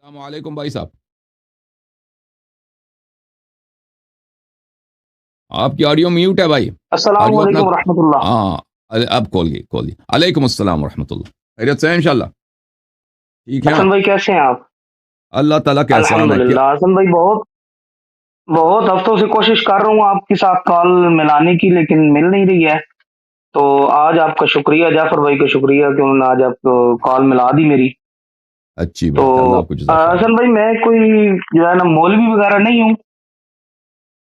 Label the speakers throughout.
Speaker 1: السلام علیکم بھائی صاحب. آپ کی آڈیو میوٹ ہے بھائی.
Speaker 2: السلام
Speaker 1: آڈیو اپنا.
Speaker 2: علیکم ورحمۃ اللہ.
Speaker 1: ہاں اب کھول دی. علیکم السلام ورحمۃ اللہ. خیریت سے ہیں انشاءاللہ. ٹھیک ہے
Speaker 2: حسن
Speaker 1: آپ.
Speaker 2: بھائی کیسے ہیں آپ؟
Speaker 1: اللہ تعالیٰ کا احسان ہے کیا.
Speaker 2: الحمدللہ. حسن بھائی بہت بہت ہفتوں سے کوشش کر رہا ہوں آپ کے ساتھ کال ملانے کی، لیکن مل نہیں رہی ہے. تو آج آپ کا شکریہ، جعفر بھائی کا شکریہ کہ انہوں نے آج آپ کو کال ملا دی میری.
Speaker 1: اچھی
Speaker 2: تو
Speaker 1: بات ہے. اللہ آپ کو جزاک خیر.
Speaker 2: حسن بھائی میں کوئی جو ہے نا مولوی وغیرہ نہیں ہوں.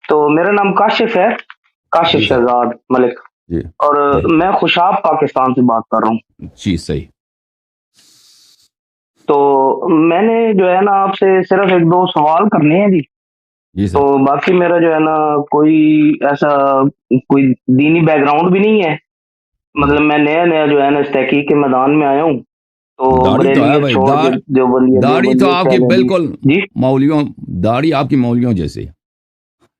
Speaker 2: تو میرا نام کاشف ہے، کاشف
Speaker 1: جی سر.
Speaker 2: شہزاد ملک.
Speaker 1: جی
Speaker 2: اور
Speaker 1: جی
Speaker 2: میں خوشاب پاکستان سے بات کر رہا ہوں.
Speaker 1: جی صحیح.
Speaker 2: تو میں نے جو ہے نا آپ سے صرف ایک دو سوال کرنے ہیں جی.
Speaker 1: جی
Speaker 2: تو
Speaker 1: سر.
Speaker 2: باقی میرا جو ہے نا کوئی ایسا کوئی دینی بیک گراؤنڈ بھی نہیں ہے.
Speaker 1: ہم،
Speaker 2: مطلب میں نیا نیا جو ہے نا اس تحقیق کے میدان میں آیا ہوں. تو
Speaker 1: داڑھی تو ہے
Speaker 2: بریلویت
Speaker 1: بھائی.
Speaker 2: چھوڑ کے
Speaker 1: داڑھی تو
Speaker 2: دیوبندیت
Speaker 1: آپ کی
Speaker 2: پہلے حدیث.
Speaker 1: بالکل
Speaker 2: جی
Speaker 1: مولویوں. داڑھی آپ کی مولویوں جیسی ہے.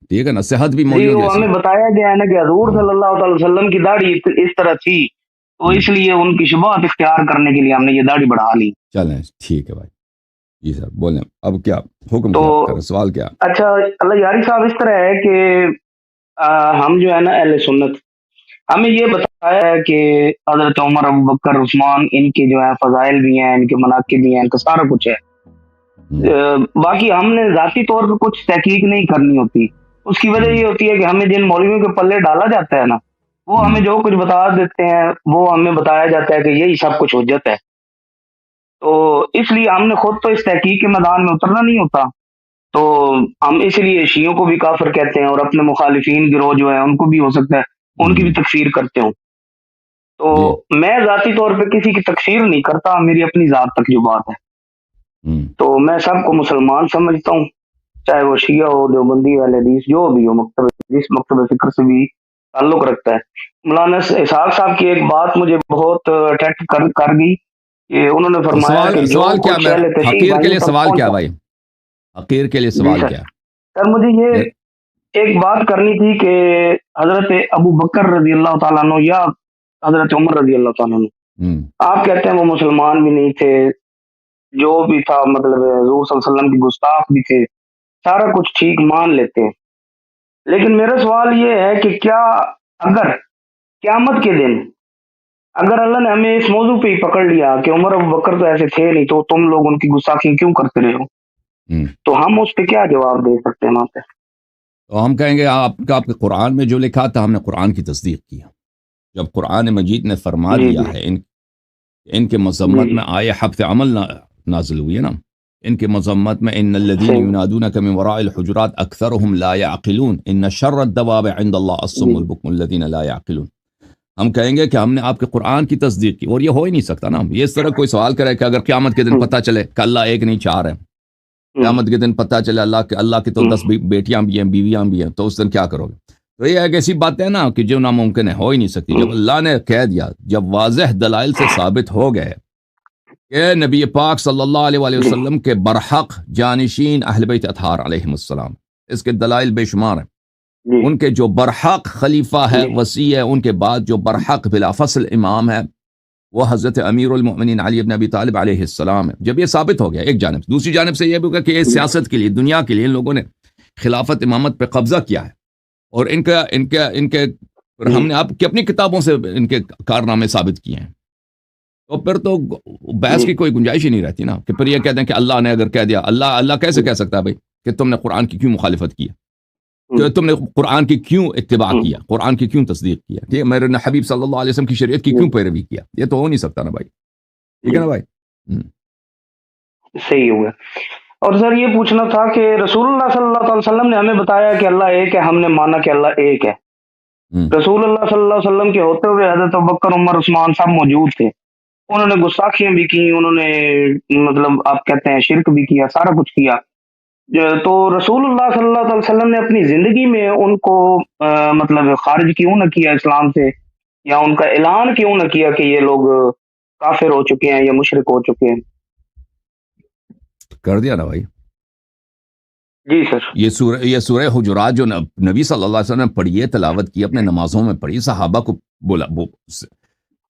Speaker 1: ٹھیک ہے نا. صحت بھی
Speaker 2: جی،
Speaker 1: مولویوں
Speaker 2: وہ
Speaker 1: جیسی
Speaker 2: ہمیں
Speaker 1: ہے.
Speaker 2: بتایا گیا ہے نا کہ حضور
Speaker 1: ہم،
Speaker 2: صلی اللہ تعالی وسلم کی داڑھی اس طرح تھی، تو
Speaker 1: ہم،
Speaker 2: اس لیے ان کی شبہات اختیار کرنے کے لیے ہم نے یہ داڑھی بڑھا لی.
Speaker 1: چلیں ٹھیک ہے بھائی. جی سر بولیں. اب کیا حکم
Speaker 2: تو
Speaker 1: کیا آپ کر رہے. سوال کیا.
Speaker 2: اچھا، اللہ یاری صاحب اس طرح ہے کہ ہم جو ہے نا اہل سنت، ہمیں یہ بتایا ہے کہ حضرت عمر، ابو بکر، عثمان، ان کے جو ہے فضائل بھی ہیں، ان کے مناقب بھی ہیں، ان کا سارا کچھ ہے.
Speaker 1: ہم،
Speaker 2: باقی ہم نے ذاتی طور پہ کچھ تحقیق نہیں کرنی ہوتی. اس کی وجہ
Speaker 1: ہم،
Speaker 2: یہ ہوتی ہے کہ ہمیں جن مولویوں کے پلے ڈالا جاتا ہے نا، وہ ہمیں
Speaker 1: ہم،
Speaker 2: جو کچھ بتا دیتے ہیں، وہ ہمیں بتایا جاتا ہے کہ یہی سب کچھ حجت ہے. تو اس لیے ہم نے خود تو اس تحقیق کے میدان میں اترنا نہیں ہوتا. تو ہم اس لیے شیعوں کو بھی کافر کہتے ہیں، اور اپنے مخالفین گروہ جو ہیں ان کو بھی ہو سکتا ہے ان کی بھی
Speaker 1: ہم،
Speaker 2: تکفیر کرتے ہوں. تو
Speaker 1: جی.
Speaker 2: میں ذاتی طور پہ کسی کی تکفیر نہیں کرتا، میری اپنی ذات تک جو بات ہے.
Speaker 1: ہم،
Speaker 2: تو میں سب کو مسلمان سمجھتا ہوں، چاہے وہ شیعہ ہو، دیوبندی، اہل حدیث، جو بھی ہو، مکتب جس مکتب فکر سے بھی تعلق رکھتا ہے. مولانا اسحاق صاحب کی ایک بات مجھے بہت اٹریکٹ کر گئی کہ انہوں نے
Speaker 1: تو
Speaker 2: فرمایا کہ جو
Speaker 1: سوال کیا.
Speaker 2: کچھ
Speaker 1: میرا
Speaker 2: اہل تشیع
Speaker 1: حقیر کے
Speaker 2: بھائیوں
Speaker 1: لیے
Speaker 2: تک
Speaker 1: سوال کیا
Speaker 2: پہنچا.
Speaker 1: بھائی. حقیر کے لیے
Speaker 2: جی
Speaker 1: سوال
Speaker 2: سر.
Speaker 1: کیا.
Speaker 2: سر مجھے یہ
Speaker 1: میرے.
Speaker 2: ایک بات کرنی تھی کہ حضرت ابو بکر رضی اللہ تعالیٰ عنہ یا حضرت عمر رضی اللہ تعالیٰ عنہ،
Speaker 1: ہم،
Speaker 2: آپ کہتے ہیں وہ مسلمان بھی نہیں تھے، جو بھی تھا مطلب حضور صلی اللہ علیہ وسلم کی گستاخ بھی تھے، سارا کچھ ٹھیک مان لیتے ہیں. لیکن میرا سوال یہ ہے کہ کیا اگر قیامت کے دن اگر اللہ نے ہمیں اس موضوع پہ ہی پکڑ لیا کہ عمر ابو بکر تو ایسے تھے نہیں، تو تم لوگ ان کی گستاخی کیوں کرتے رہے ہو،
Speaker 1: ہم.
Speaker 2: تو ہم اس پہ کیا جواب دے سکتے ہیں وہاں پہ؟
Speaker 1: تو ہم کہیں گے آپ کے قرآن میں جو لکھا تھا ہم نے قرآن کی تصدیق کی. جب قرآن مجید نے فرما
Speaker 2: جی جی
Speaker 1: دیا ہے ان کے
Speaker 2: جی
Speaker 1: مذمت
Speaker 2: جی
Speaker 1: میں آئے حبس عمل نازل ہوئی ہے نا. ان کے مذمت میں ان الذین
Speaker 2: صحیح.
Speaker 1: ینادونک من وراء الحجرات اکثرهم لا يعقلون ان شر الدواب عند اللہ الصم
Speaker 2: جی
Speaker 1: البکم الذین لا يعقلون. ہم کہیں گے کہ ہم نے آپ کے قرآن کی تصدیق کی، اور یہ ہو ہی نہیں سکتا نا. یہ اس طرح کوئی سوال کرے کہ اگر قیامت کے دن
Speaker 2: ہم،
Speaker 1: پتہ چلے کہ اللہ ایک نہیں چار ہے،
Speaker 2: ہم،
Speaker 1: قیامت کے دن پتہ چلے اللہ کی تو
Speaker 2: ہم،
Speaker 1: 10 بیٹیاں بھی ہیں، بیویاں بھی ہیں، تو اس دن کیا کرو گے. تو یہ ایک ایسی بات ہے نا کہ جو ناممکن ہے، ہو ہی نہیں سکتی.
Speaker 2: ہم،
Speaker 1: جب اللہ نے کہہ دیا، جب واضح دلائل سے ثابت ہو گئے کہ نبی پاک صلی اللہ علیہ وآلہ
Speaker 2: جی
Speaker 1: وسلم کے برحق جانشین اہل بیت اطہار علیہم السلام، اس کے دلائل بے شمار ہیں.
Speaker 2: جی
Speaker 1: ان کے جو برحق خلیفہ ہے،
Speaker 2: جی
Speaker 1: وصی ہے، ان کے بعد جو برحق بلا فصل امام ہے وہ حضرت امیر المؤمنین علی بن ابی طالب علیہ السلام ہے. جب یہ ثابت ہو گیا ایک جانب سے، دوسری جانب سے یہ بھی ہوگا کہ یہ
Speaker 2: جی
Speaker 1: سیاست کے لیے، دنیا کے لیے ان لوگوں نے خلافت امامت پہ قبضہ کیا ہے، اور ان کے
Speaker 2: جی
Speaker 1: ہم نے آپ کی اپنی کتابوں سے ان کے کارنامے ثابت کیے ہیں. تو پھر تو بحث
Speaker 2: جی
Speaker 1: کی کوئی گنجائش ہی نہیں رہتی نا. کہ پھر یہ کہتے ہیں کہ اللہ نے اگر کہہ دیا، اللہ کیسے کہہ سکتا ہے بھائی کہ تم نے قرآن کی کیوں مخالفت کی ہے، کہ تم نے قرآن کی کیوں اتباع کیا، قرآن کی کیوں تصدیق کیا، ٹھیک ہے، میرے حبیب صلی اللہ علیہ وسلم کی شریعت کی
Speaker 2: جی
Speaker 1: کیوں پیروی کیا. یہ تو ہو نہیں سکتا نا بھائی. ٹھیک ہے
Speaker 2: جی
Speaker 1: نا بھائی.
Speaker 2: صحیح ہو گیا. اور سر یہ پوچھنا تھا کہ رسول اللہ صلی اللہ علیہ وسلم نے ہمیں بتایا کہ اللہ ایک ہے، ہم نے مانا کہ اللہ ایک ہے.
Speaker 1: ہوں،
Speaker 2: رسول اللہ صلی اللہ علیہ وسلم کے ہوتے ہوئے حضرت ابوبکر، عمر، عثمان سب موجود تھے. انہوں نے گستاخیاں بھی کی، انہوں نے مطلب آپ کہتے ہیں شرک بھی کیا، سارا کچھ کیا. تو رسول اللہ صلی اللہ علیہ وسلم نے اپنی زندگی میں ان کو مطلب خارج کیوں نہ کیا اسلام سے، یا ان کا اعلان کیوں نہ کیا کہ یہ لوگ کافر ہو چکے ہیں یا مشرک ہو چکے ہیں؟
Speaker 1: کر دیا نا بھائی.
Speaker 2: جی سر.
Speaker 1: یہ سورہ حجرات جو نبی صلی اللہ علیہ وسلم نے پڑھی ہے، تلاوت کی، اپنے نمازوں میں پڑھی، صحابہ کو بولا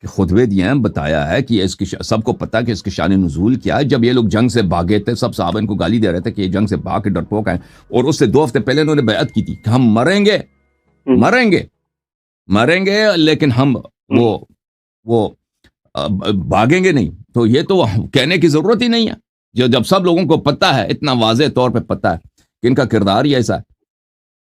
Speaker 1: کہ خطبے دیے ہیں، بتایا ہے کہ اس کی سب کو پتا کہ اس کی شان نزول کیا ہے. جب یہ لوگ جنگ سے بھاگے تھے، سب صحابہ ان کو گالی دے رہے تھے کہ یہ جنگ سے بھاگ کے ڈرپوک ہیں، اور اس سے 2 ہفتے پہلے انہوں نے بیعت کی تھی کہ ہم مریں گے مریں گے لیکن ہم وہ بھاگیں گے نہیں. تو یہ تو کہنے کی ضرورت ہی نہیں ہے، جب سب لوگوں کو پتا ہے، اتنا واضح طور پہ پتا ہے کہ ان کا کردار ہی ایسا ہے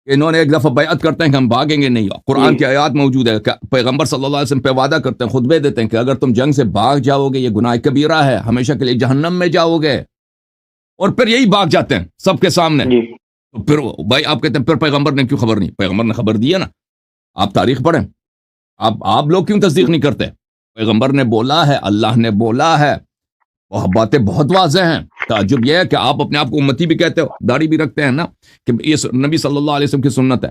Speaker 1: کہ انہوں نے ایک دفعہ بیعت کرتے ہیں کہ ہم بھاگیں گے نہیں. قرآن کی آیات موجود ہے کہ پیغمبر صلی اللہ علیہ وسلم پہ وعدہ کرتے ہیں، خطبے دیتے ہیں کہ اگر تم جنگ سے بھاگ جاؤ گے، یہ گناہ کبیرہ ہے، ہمیشہ کے لیے جہنم میں جاؤ گے. اور پھر یہی بھاگ جاتے ہیں سب کے سامنے. تو پھر بھائی آپ کہتے ہیں پھر پیغمبر نے کیوں خبر نہیں؟ پیغمبر نے خبر دی ہے نا. آپ تاریخ پڑھیں، آپ لوگ کیوں تصدیق نہیں کرتے؟ پیغمبر نے بولا ہے، اللہ نے بولا ہے، وہ باتیں بہت واضح ہیں. تعجب یہ ہے کہ آپ اپنے آپ کو امتی بھی کہتے ہو، داڑھی بھی رکھتے ہیں نا، کہ یہ نبی صلی اللہ علیہ وسلم کی سنت ہے،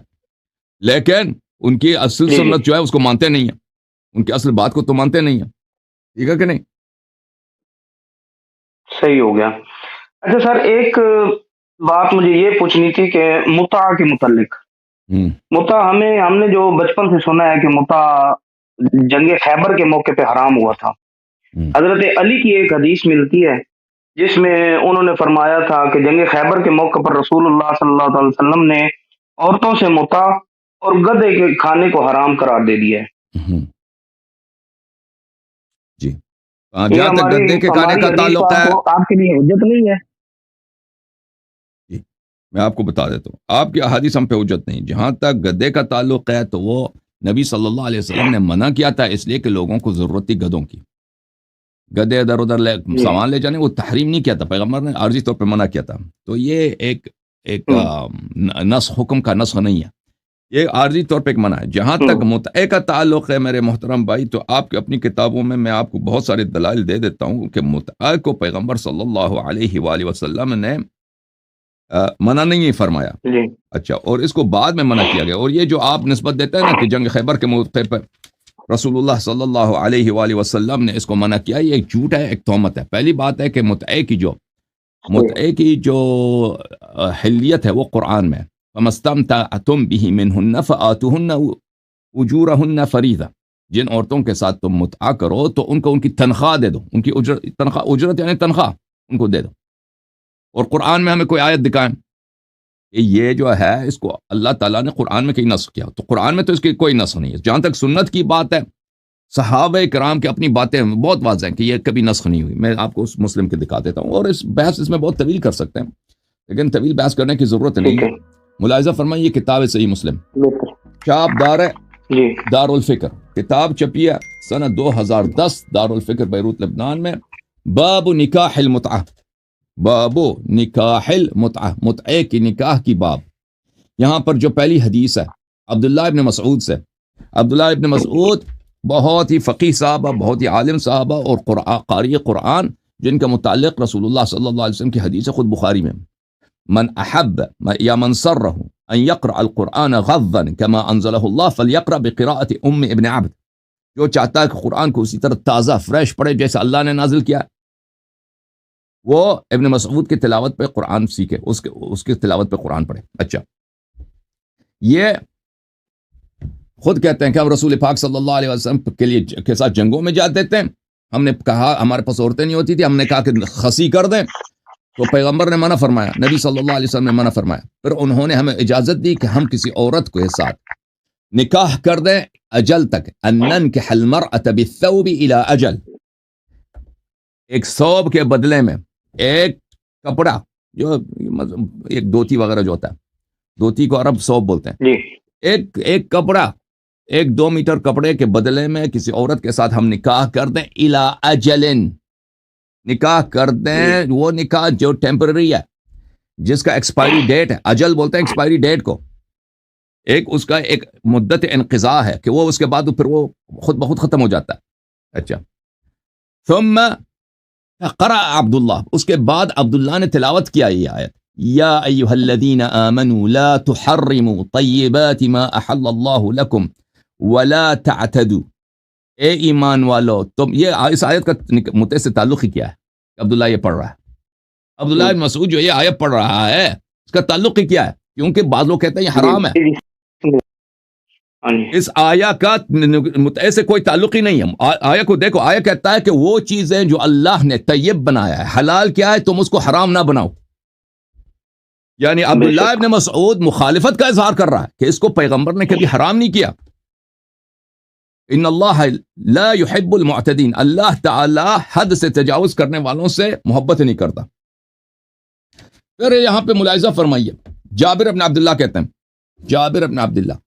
Speaker 1: لیکن ان کی اصل سنت جو ہے اس کو مانتے نہیں ہیں، ان کی اصل بات کو تو مانتے نہیں ہیں. ٹھیک ہے کہ نہیں؟
Speaker 2: صحیح ہو گیا. اچھا سر، ایک بات مجھے یہ پوچھنی تھی کہ متع کے متعلق. متع ہم نے جو بچپن سے سنا ہے کہ متع جنگ خیبر کے موقع پہ حرام ہوا تھا. حضرت علی کی ایک حدیث ملتی ہے جس میں انہوں نے فرمایا تھا کہ جنگ خیبر کے موقع پر رسول اللہ صلی اللہ علیہ وسلم نے عورتوں سے متع اور گدھے کے کھانے کو حرام قرار دے دیا ہے.
Speaker 1: جی، جہاں تک گدھے کے کھانے کا تعلق ہے،
Speaker 2: آپ کے لیے حجت نہیں ہے.
Speaker 1: جی میں آپ کو بتا دیتا ہوں، آپ کی احادیث ہم پہ حجت نہیں. جہاں تک گدھے کا تعلق ہے تو وہ نبی صلی اللہ علیہ وسلم نے منع کیا تھا، اس لیے کہ لوگوں کو ضرورت تھی گدھوں کی. گدھے ادھر ادھر سامان لے جانے، وہ تحریم نہیں کیا تھا، پیغمبر نے عارضی طور پہ منع کیا تھا. تو یہ ایک نسخ، حکم کا نسخ نہیں ہے، یہ عارضی طور پہ ایک منع ہے. جہاں تک متع کا تعلق ہے میرے محترم بھائی، تو آپ کی اپنی کتابوں میں آپ کو بہت سارے دلائل دے دیتا ہوں کہ متع کو پیغمبر صلی اللہ علیہ وآلہ وسلم نے منع نہیں فرمایا. اچھا، اور اس کو بعد میں منع کیا گیا. اور یہ جو آپ نسبت دیتے ہیں نا کہ جنگ خیبر کے موقع پر رسول اللہ صلی اللہ علیہ وآلہ وسلم نے اس کو منع کیا، یہ ایک جھوٹ ہے، ایک تہمت ہے. پہلی بات ہے کہ متع کی جو حلیت ہے وہ قرآن میں، فَمَسْتَمْتَعْتُمْ بِهِ مِنْهُنَّ فَآتُوهُنَّ أُجُورَهُنَّ فَرِيضَةً. جن عورتوں کے ساتھ تم متع کرو تو ان کو ان کی تنخواہ دے دو، ان کی اجرت یعنی تنخواہ ان کو دے دو. اور قرآن میں ہمیں کوئی آیت دکھائیں کہ یہ جو ہے اس کو اللہ تعالیٰ نے قرآن میں کہیں نسخ کیا. تو قرآن میں تو اس کی کوئی نسخ نہیں ہے. جہاں تک سنت کی بات ہے، صحابہ کرام کی اپنی باتیں بہت واضح ہیں کہ یہ کبھی نسخ نہیں ہوئی. میں آپ کو اس مسلم کے دکھا دیتا ہوں، اور اس بحث اس میں بہت طویل کر سکتے ہیں، لیکن طویل بحث کرنے کی ضرورت نہیں ہے. ملاحظہ فرمائیں، یہ کتاب ہے صحیح مسلم، چاپ دار الفکر، کتاب چپی ہے سنہ 2010 دار الفکر بیروت لبنان میں. باب نکاح المتعہ، باب نکاح المتعہ، متعے کی نکاح کی باب. یہاں پر جو پہلی حدیث ہے عبداللہ ابن مسعود سے. عبداللہ ابن مسعود بہت ہی فقیہ صحابہ، بہت ہی عالم صحابہ اور قاری قرآن، جن کا متعلق رسول اللہ صلی اللہ علیہ وسلم کی حدیث ہے خود بخاری میں. من احب یا من سرہ ان یقرأ القرآن غضا کما انزلہ اللہ فلیقرأ بقراءۃ ام ابن عبد. جو چاہتا ہے کہ قرآن کو اسی طرح تازہ فریش پڑھے جیسے اللہ نے نازل کیا، وہ ابن مسعود کی تلاوت پہ قرآن سیکھے، اس کی تلاوت پہ قرآن پڑھے. اچھا، یہ خود کہتے ہیں کہ ہم رسول پاک صلی اللہ علیہ وسلم کے ساتھ جنگوں میں جاتے تھے. ہم نے کہا ہمارے پاس عورتیں نہیں ہوتی تھی، ہم نے کہا کہ خسی کر دیں، تو پیغمبر نے منع فرمایا، نبی صلی اللہ علیہ وسلم نے منع فرمایا. پھر انہوں نے ہمیں اجازت دی کہ ہم کسی عورت کے ساتھ نکاح کر دیں اجل تک. ان ننکح المرأة بالثوب الى اجل، ایک ثوب کے بدلے میں ایک کپڑا، جو ایک دھوتی وغیرہ جو ہوتا ہے، دھوتی کو عرب ثوب بولتے ہیں، ایک کپڑا، ایک 2 میٹر کپڑے کے بدلے میں کسی عورت کے ساتھ ہم نکاح کر دیں. الى اجل، نکاح کر دیں، وہ نکاح جو ٹیمپرری ہے، جس کا ایکسپائری ڈیٹ ہے. اجل بولتے ہیں ایکسپائری ڈیٹ کو، اس کا ایک مدت انقضاء ہے کہ وہ اس کے بعد پھر وہ خود بخود ختم ہو جاتا ہے. اچھا، ثم قرأ عبداللہ، اس کے بعد عبداللہ نے تلاوت کیا یہ آیت، یا ایھا الذین آمنوا لا تحرموا طیبات ما احل اللہ لکم ولا تعتدوا. اے ایمان والو، تم، یہ اس آیت کا متع سے تعلق ہی کیا ہے؟ عبداللہ یہ پڑھ رہا ہے، عبداللہ بن مسعود جو یہ آیت پڑھ رہا ہے اس کا تعلق ہی کیا ہے؟ کیونکہ بعض لوگ کہتے ہیں یہ حرام ہے.
Speaker 2: ہاں جی
Speaker 1: اس آیا کا متعے سے کوئی تعلق ہی نہیں ہے. آیا کو دیکھو, آیا کہتا ہے کہ وہ چیزیں جو اللہ نے طیب بنایا ہے, حلال کیا ہے, تم اس کو حرام نہ بناؤ. یعنی
Speaker 2: بے
Speaker 1: عبداللہ
Speaker 2: شک
Speaker 1: ابن مسعود مخالفت کا اظہار کر رہا ہے کہ اس کو پیغمبر نے کبھی حرام نہیں کیا. ان اللہ لا يحب المعتدین, اللہ تعالی حد سے تجاوز کرنے والوں سے محبت نہیں کرتا. پھر یہاں پہ ملاحظہ فرمائیے, جابر ابن عبداللہ کہتے ہیں, جابر ابن عبداللہ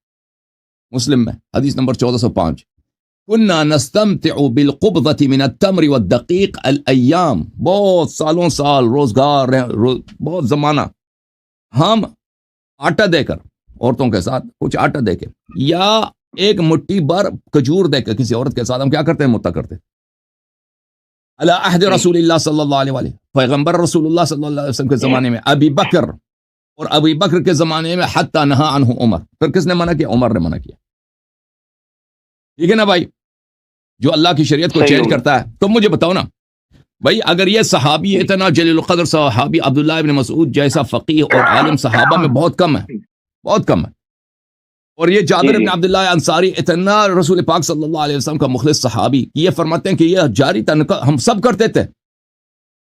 Speaker 1: مسلم میں حدیث نمبر 1405, كنا نستمتع بالقبضة من التمر والدقيق الأيام, بہت سالوں سال روزگار بہت زمانہ ہم آٹا دے کر عورتوں کے ساتھ کچھ آٹا دے کے یا ایک مٹھی بھر کھجور دے کر کسی عورت کے ساتھ ہم کیا کرتے ہیں, متع کرتے. علی عہد رسول اللہ صلی اللہ علیہ وآلہ, پیغمبر رسول اللہ صلی اللہ علیہ وسلم کے زمانے میں, ابی بکر اور ابی بکر کے زمانے میں, حتی نہا عنہ عمر, پھر کس نے منع کیا, عمر نے منع کیا. ٹھیک ہے نا بھائی, جو اللہ کی شریعت کو
Speaker 2: صحیح
Speaker 1: چینج
Speaker 2: ہوگا.
Speaker 1: کرتا ہے. تو مجھے بتاؤ نا بھائی, اگر یہ صحابی اتنا جلیل القدر صحابی عبداللہ ابن مسعود جیسا فقیہ اور عالم صحابہ میں بہت کم ہے, بہت کم ہے, اور یہ جابر ابن عبداللہ انصاری اتنا رسول پاک صلی اللہ علیہ وسلم کا مخلص صحابی, یہ فرماتے ہیں کہ یہ جاری تھا, ہم سب کرتے تھے,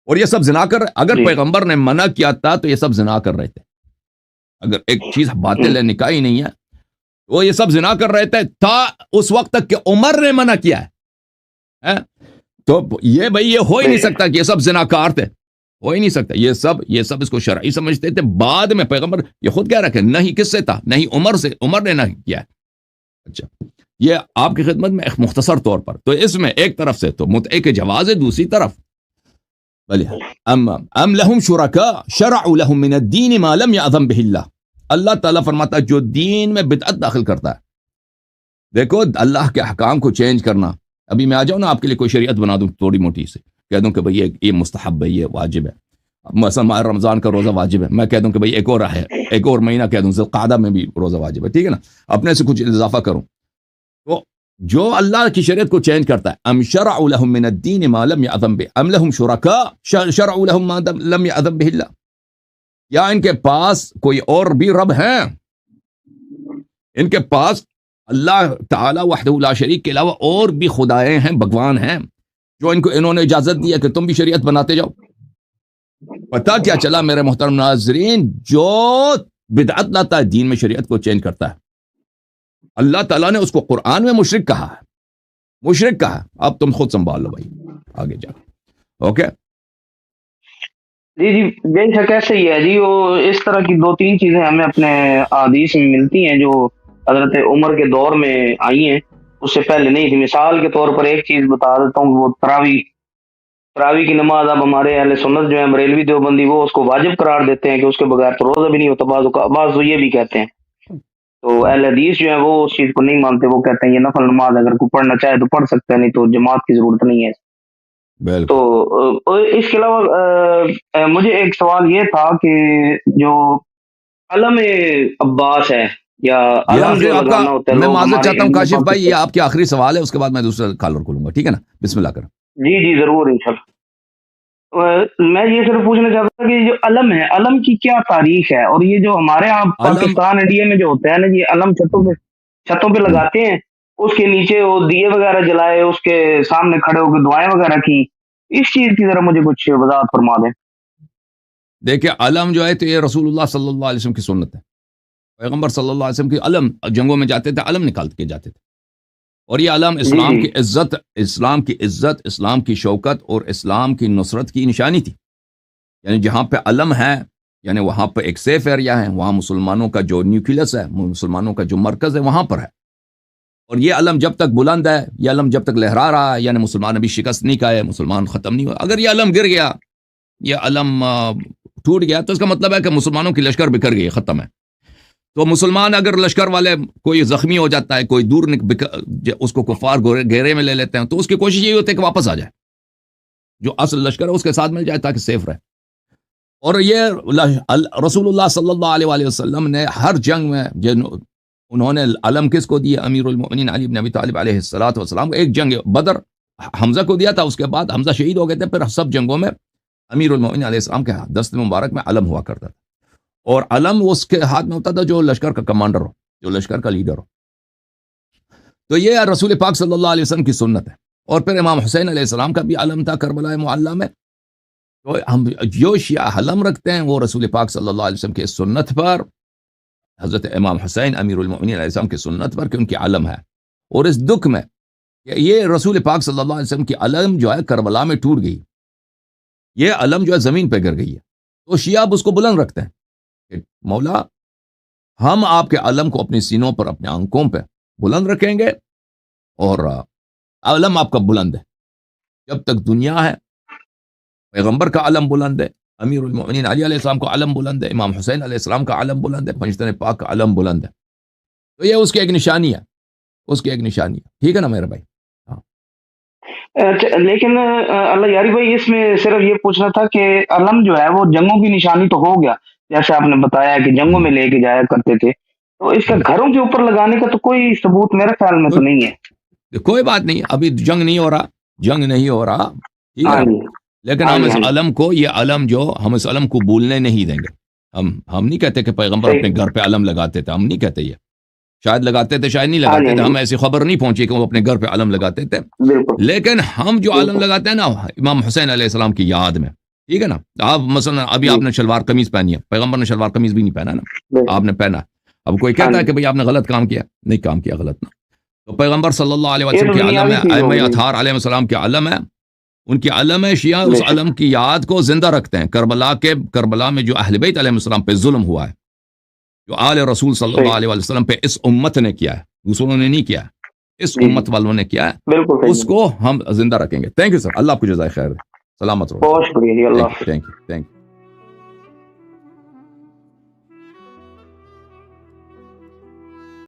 Speaker 1: اور یہ سب زنا کر, اگر پیغمبر نے منع کیا تھا تو یہ سب زنا کر رہے تھے. اگر ایک چیز باطل ہے, نکاح ہی نہیں ہے, وہ یہ سب زنا کر رہے تھے تھا اس وقت تک کہ عمر نے منع کیا ہے. تو یہ بھئی یہ ہو ہی نہیں سکتا کہ یہ سب زناکار تھے, ہو ہی نہیں سکتا. یہ سب اس کو شرعی سمجھتے تھے. بعد میں پیغمبر یہ خود کہہ رہا ہے نہیں کس سے تھا, نہیں عمر سے, عمر نے نہ کیا ہے. اچھا, یہ آپ کی خدمت میں ایک مختصر طور پر. تو اس میں ایک طرف سے تو متعے کے جواز ہے, دوسری طرف ام لہم شرکاء شرعوا لہم من الدین ما لم یأذن بہ اللہ, اللہ تعالیٰ فرماتا ہے جو دین میں بدعت داخل کرتا ہے. دیکھو اللہ کے احکام کو چینج کرنا, ابھی میں آ جاؤں نا آپ کے لیے کوئی شریعت بنا دوں تھوڑی موٹی سے, کہہ دوں کہ بھئی یہ مستحب ہے, یہ واجب ہے, مثلا ماہ رمضان کا روزہ واجب ہے, میں کہہ دوں کہ بھئی ایک اور ہے, ایک اور مہینہ کہہ دوں ذوالقعدہ میں بھی روزہ واجب ہے, ٹھیک ہے نا, اپنے سے کچھ اضافہ کروں. تو جو اللہ کی شریعت کو چینج کرتا ہے, ام شرعوا لهم من الدین ما لم یأذن بہ, ام لهم شرکاء شرعوا لهم ما لم یأذن بہ اللہ, یا ان کے پاس کوئی اور بھی رب ہیں, ان کے پاس اللہ تعالیٰ وحدہ لا شریک کے علاوہ اور بھی خدائیں ہیں, بھگوان ہیں, جو ان کو انہوں نے اجازت دی ہے کہ تم بھی شریعت بناتے جاؤ. پتہ کیا چلا میرے محترم ناظرین, جو بدعت لاتا ہے دین میں, شریعت کو چینج کرتا ہے, اللہ تعالیٰ نے اس کو قرآن میں مشرک کہا ہے, مشرک کہا. اب تم خود سنبھال لو بھائی آگے جا کے. اوکے
Speaker 2: جی بے شک ایسے ہی ہے جی. وہ اس طرح کی 2-3 چیزیں ہمیں اپنے احادیث میں ملتی ہیں جو حضرت عمر کے دور میں آئی ہیں, اس سے پہلے نہیں تھی. مثال کے طور پر ایک چیز بتا دیتا ہوں, وہ تراوی کی نماز. اب ہمارے اہل سنت جو ہے بریلوی دیوبندی, وہ اس کو واجب قرار دیتے ہیں کہ اس کے بغیر تو روزہ بھی نہیں ہوتا. بعض یہ بھی کہتے ہیں. تو اہل حدیث جو ہے وہ اس چیز کو نہیں مانتے, وہ کہتے ہیں یہ نفل نماز اگر کوئی پڑھنا چاہے تو پڑھ سکتا ہے, نہیں تو جماعت کی ضرورت نہیں ہے. تو اس کے علاوہ مجھے ایک سوال یہ تھا کہ جو علم عباس ہے یا علم جو لگانا ہوتا ہے,
Speaker 1: میں معذرت چاہتا ہوں کاشف بھائی, یہ آپ کے آخری سوال ہے, اس کے بعد میں دوسرا کالر کھولوں گا, ٹھیک ہے نا, بسم اللہ کریں.
Speaker 2: جی ضرور انشاءاللہ. میں یہ صرف پوچھنا چاہتا تھا کہ جو علم ہے, علم کی کیا تاریخ ہے, اور یہ جو ہمارے یہاں پاکستان انڈیا میں جو ہوتا ہے نا, یہ علم چھتوں پہ لگاتے ہیں, اس کے نیچے وہ دیے وغیرہ جلائے, اس کے سامنے کھڑے ہو کے دعائیں وغیرہ کی, اس چیز کی ذرا مجھے کچھ وضاحت فرما دیں.
Speaker 1: دیکھیں علم جو ہے تو یہ رسول اللہ صلی اللہ علیہ وسلم کی سنت ہے. پیغمبر صلی اللہ علیہ وسلم کی علم, جنگوں میں جاتے تھے علم نکال کے جاتے تھے, اور یہ علم اسلام کی عزت, اسلام کی شوکت اور اسلام کی نصرت کی نشانی تھی. یعنی جہاں پہ علم ہے یعنی وہاں پہ ایک سیف ایریا ہے, وہاں مسلمانوں کا جو نیوکلیس ہے, مسلمانوں کا جو مرکز ہے وہاں پر ہے. اور یہ علم جب تک بلند ہے, یہ علم جب تک لہرا رہا ہے, یعنی مسلمان ابھی شکست نہیں کھائے, مسلمان ختم نہیں ہوا. اگر یہ علم گر گیا, یہ علم ٹوٹ گیا, تو اس کا مطلب ہے کہ مسلمانوں کی لشکر بکھر گئی, ختم ہے. تو مسلمان اگر لشکر والے کوئی زخمی ہو جاتا ہے, کوئی دور اس کو کفار گھیرے میں لے لیتے ہیں, تو اس کی کوشش یہی ہوتی ہے کہ واپس آ جائے, جو اصل لشکر ہے اس کے ساتھ مل جائے تاکہ سیف رہے. اور یہ رسول اللہ صلی اللہ علیہ وسلم نے ہر جنگ میں انہوں نے علم کس کو دیا, امیر المؤمنین علی بن ابی طالب علیہ السلام. ایک جنگ بدر حمزہ کو دیا تھا, اس کے بعد حمزہ شہید ہو گئے تھے, پھر سب جنگوں میں امیر المؤمنین علیہ السلام کے دست مبارک میں علم ہوا کرتا تھا. اور علم اس کے ہاتھ میں ہوتا تھا جو لشکر کا کمانڈر ہو, جو لشکر کا لیڈر ہو. تو یہ رسول پاک صلی اللہ علیہ وسلم کی سنت ہے. اور پھر امام حسین علیہ السلام کا بھی علم تھا کربلا معلیٰ میں. تو ہم جو شیعہ علم رکھتے ہیں وہ رسول پاک صلی اللہ علیہ وسلم کی سنت پر، حضرت امام حسین امیر المؤمنین علیہ السلام کی سنت پر کہ ان کی علم ہے. اور اس دکھ میں کہ یہ رسول پاک صلی اللہ علیہ وسلم کی علم جو ہے کربلا میں ٹوٹ گئی، یہ علم جو ہے زمین پہ گر گئی ہے، تو شیعہ اب اس کو بلند رکھتے ہیں کہ مولا ہم آپ کے علم کو اپنی سینوں پر اپنے آنکھوں پہ بلند رکھیں گے، اور علم آپ کا بلند ہے جب تک دنیا ہے. پیغمبر کا علم بلند ہے، امیر المؤمنین علی علیہ السلام کا علم بلند ہے، امام حسین علیہ السلام کا علم بلند ہے، پنجتن پاک کا علم بلند ہے. تو یہ اس کی ایک نشانی ہے، اس کی ایک نشانی ہے. ٹھیک ہے نا میرے بھائی؟
Speaker 2: لیکن اللہ یاری بھائی اس میں صرف یہ پوچھنا تھا کہ علم جو ہے وہ جنگوں کی نشانی تو ہو گیا، جیسے آپ نے بتایا کہ جنگوں میں لے کے جایا کرتے تھے، تو اس کا گھروں کے اوپر لگانے کا تو کوئی ثبوت میرے خیال میں تو نہیں ہے.
Speaker 1: کوئی بات نہیں، ابھی جنگ نہیں ہو رہا، جنگ نہیں ہو رہا، ٹھیک ہے، لیکن ہم اس علم کو، یہ علم جو ہم اس علم کو بھولنے نہیں دیں گے. ہم نہیں کہتے کہ پیغمبر اپنے گھر پہ علم لگاتے تھے، ہم نہیں کہتے. یہ شاید لگاتے تھے، شاید نہیں لگاتے تھے، ہمیں ایسی خبر نہیں پہنچی کہ وہ اپنے گھر پہ علم لگاتے تھے. لیکن ہم جو علم لگاتے ہیں نا امام حسین علیہ السلام کی یاد میں، ٹھیک ہے نا. آپ مثلا ابھی آپ نے شلوار قمیض پہنی ہے، پیغمبر نے شلوار قمیض بھی نہیں پہنا نا، آپ نے پہنا. اب کوئی کہتا ہے کہ بھئی آپ نے غلط کام کیا، نہیں کام کیا غلط نہ. تو پیغمبر صلی اللہ علیہ وسلم کی علم ہے، ائمہ اطہار علیہ السلام کی علم ہے، ان کی علم ہے. شیعہ اس علم کی یاد کو زندہ رکھتے ہیں. کربلا میں جو اہل بیت علیہ السلام پہ ظلم ہوا ہے، جو آل رسول صلی اللہ علیہ وسلم پہ اس امت نے کیا ہے، دوسروں نے نہیں کیا ہے، اس امت والوں نے کیا ہے، اس کو ہم زندہ رکھیں گے. تھینک یو سر، اللہ آپ کو جزائے خیر، سلامت رہو.
Speaker 2: بہت شکریہ، اللہ حافظ.
Speaker 1: Thank you.